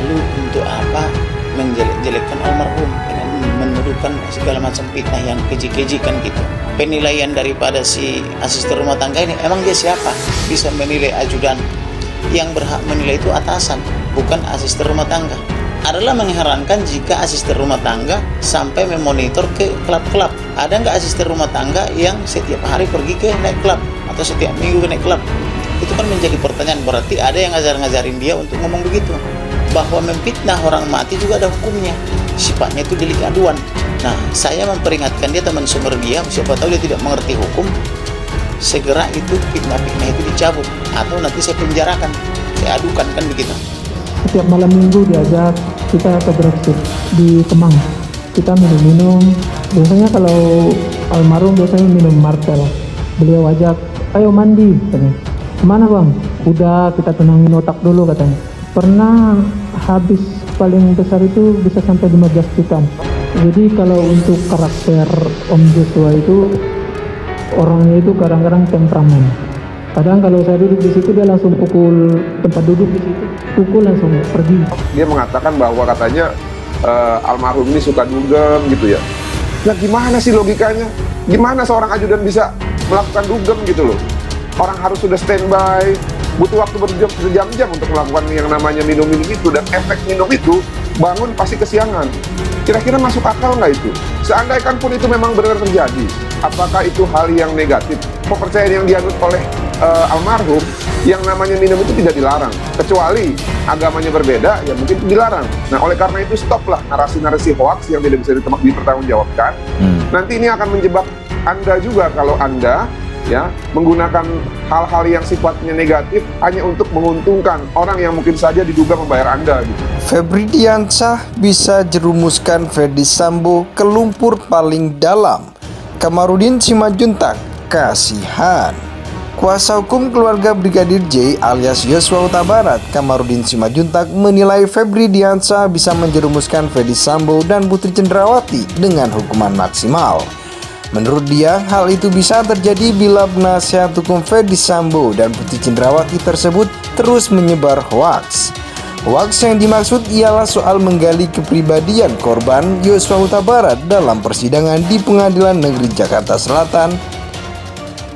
Lalu untuk apa menjelek-jelekkan almarhum dengan menuduhkan segala macam fitnah yang keji-keji kan gitu. Penilaian daripada si asisten rumah tangga ini, emang dia siapa bisa menilai ajudan? Yang berhak menilai itu atasan, bukan asisten rumah tangga. Adalah mengherankan jika asisten rumah tangga sampai memonitor ke klub-klub. Ada nggak asisten rumah tangga yang setiap hari pergi ke naik klub atau setiap minggu ke naik klub? Itu kan menjadi pertanyaan. Berarti ada yang ngajarin dia untuk ngomong begitu. Bahwa memfitnah orang mati juga ada hukumnya. Sifatnya itu delik aduan. Nah, saya memperingatkan dia, teman sumber dia, siapa tahu dia tidak mengerti hukum, segera itu fitnah-fitnah itu dicabut atau nanti saya penjarakan, saya adukan, kan begitu. Setiap malam minggu diajak kita ke Brexit di Kemang, kita minum-minum. Biasanya kalau almarhum biasanya minum martel, beliau ajak, ayo mandi katanya. Kemana bang? Udah, kita tenangin otak dulu katanya. Pernah habis paling besar itu bisa sampai 15 juta. Jadi kalau untuk karakter Om Joshua itu, orangnya itu kadang-kadang temperamen. Kadang kalau saya duduk di situ dia langsung pukul tempat duduk di situ, pukul langsung pergi. Dia mengatakan bahwa katanya almarhum ini suka dugem gitu ya. Nah gimana sih logikanya? Gimana seorang ajudan bisa melakukan dugem gitu loh? Orang harus sudah standby, butuh waktu berjam-jam untuk melakukan yang namanya minum-minum itu, dan efek minum itu bangun pasti kesiangan. Kira-kira masuk akal nggak itu? Seandainya pun itu memang benar terjadi, apakah itu hal yang negatif? Kepercayaan yang dianut oleh almarhum, yang namanya minum itu tidak dilarang, kecuali agamanya berbeda, ya mungkin itu dilarang. Nah, oleh karena itu stoplah narasi-narasi hoax yang tidak bisa dipertanggungjawabkan. Nanti ini akan menjebak Anda juga kalau Anda ya menggunakan hal-hal yang sifatnya negatif hanya untuk menguntungkan orang yang mungkin saja diduga membayar Anda gitu. Febri Diansyah bisa jerumuskan Ferdy Sambo ke lumpur paling dalam. Kamarudin Simanjuntak, kasihan. Kuasa hukum keluarga Brigadir J alias Yosua Huta Barat, Kamarudin Simanjuntak, menilai Febri Diansyah bisa menjerumuskan Ferdy Sambo dan Putri Cendrawati dengan hukuman maksimal. Menurut dia, hal itu bisa terjadi bila penasihat hukum Ferdy Sambo dan Putri Cendrawati tersebut terus menyebar hoaks. Hoaks yang dimaksud ialah soal menggali kepribadian korban Yosua Huta Barat dalam persidangan di Pengadilan Negeri Jakarta Selatan.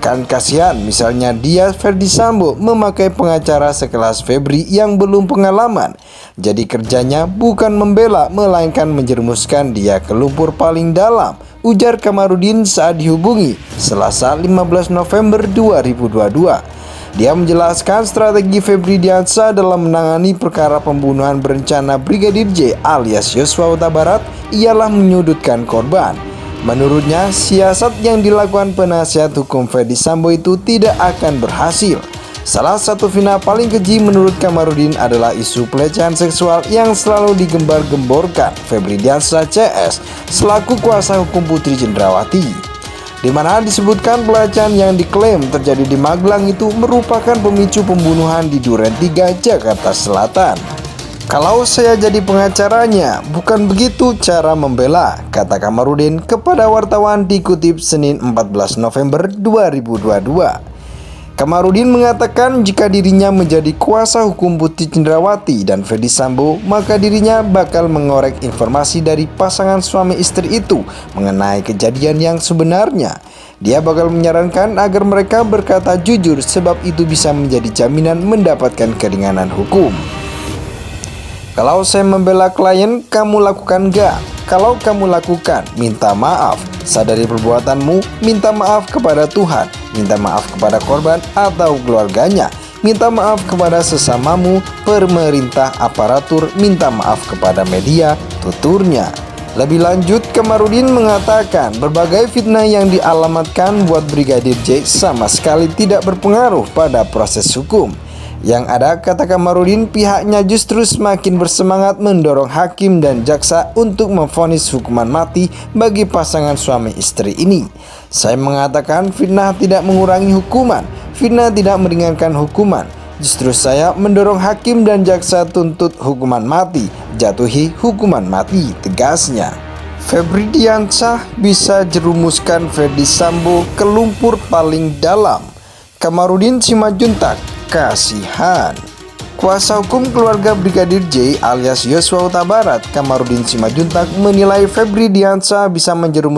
Kan kasihan misalnya dia, Ferdy Sambo, memakai pengacara sekelas Febri yang belum pengalaman. Jadi kerjanya bukan membela, melainkan menjerumuskan dia ke lumpur paling dalam, ujar Kamarudin saat dihubungi Selasa 15 November 2022. Dia menjelaskan strategi Febri Diansyah dalam menangani perkara pembunuhan berencana Brigadir J alias Yosua Huta Barat ialah menyudutkan korban. Menurutnya, siasat yang dilakukan penasihat hukum Ferdy Sambo itu tidak akan berhasil. Salah satu fitnah paling keji menurut Kamarudin adalah isu pelecehan seksual yang selalu digembar-gemborkan Febri Diansyah CS selaku kuasa hukum Putri Cendrawati, di mana disebutkan pelecehan yang diklaim terjadi di Magelang itu merupakan pemicu pembunuhan di Duren 3, Jakarta Selatan. Kalau saya jadi pengacaranya, bukan begitu cara membela, kata Kamarudin kepada wartawan dikutip Senin 14 November 2022. Kamarudin mengatakan jika dirinya menjadi kuasa hukum Putri Cendrawati dan Ferdy Sambo, maka dirinya bakal mengorek informasi dari pasangan suami istri itu mengenai kejadian yang sebenarnya. Dia bakal menyarankan agar mereka berkata jujur sebab itu bisa menjadi jaminan mendapatkan keringanan hukum. Kalau saya membela klien, kamu lakukan gak? Kalau kamu lakukan, minta maaf. Sadari perbuatanmu, minta maaf kepada Tuhan, minta maaf kepada korban atau keluarganya, minta maaf kepada sesamamu, pemerintah, aparatur, minta maaf kepada media, tuturnya. Lebih lanjut, Kamarudin mengatakan berbagai fitnah yang dialamatkan buat Brigadir J sama sekali tidak berpengaruh pada proses hukum. Yang ada, kata Kamarudin, pihaknya justru semakin bersemangat mendorong hakim dan jaksa untuk memvonis hukuman mati bagi pasangan suami istri ini. Saya mengatakan fitnah tidak mengurangi hukuman, fitnah tidak meringankan hukuman. Justru saya mendorong hakim dan jaksa tuntut hukuman mati, jatuhi hukuman mati, tegasnya. Febri Diansyah bisa jerumuskan Ferdy Sambo ke lumpur paling dalam. Kamarudin Simanjuntak, kasihan. Kuasa hukum keluarga Brigadir J alias Yosua Huta Barat, Kamarudin Simajuntak, menilai Febri Diansah bisa menjerumuskan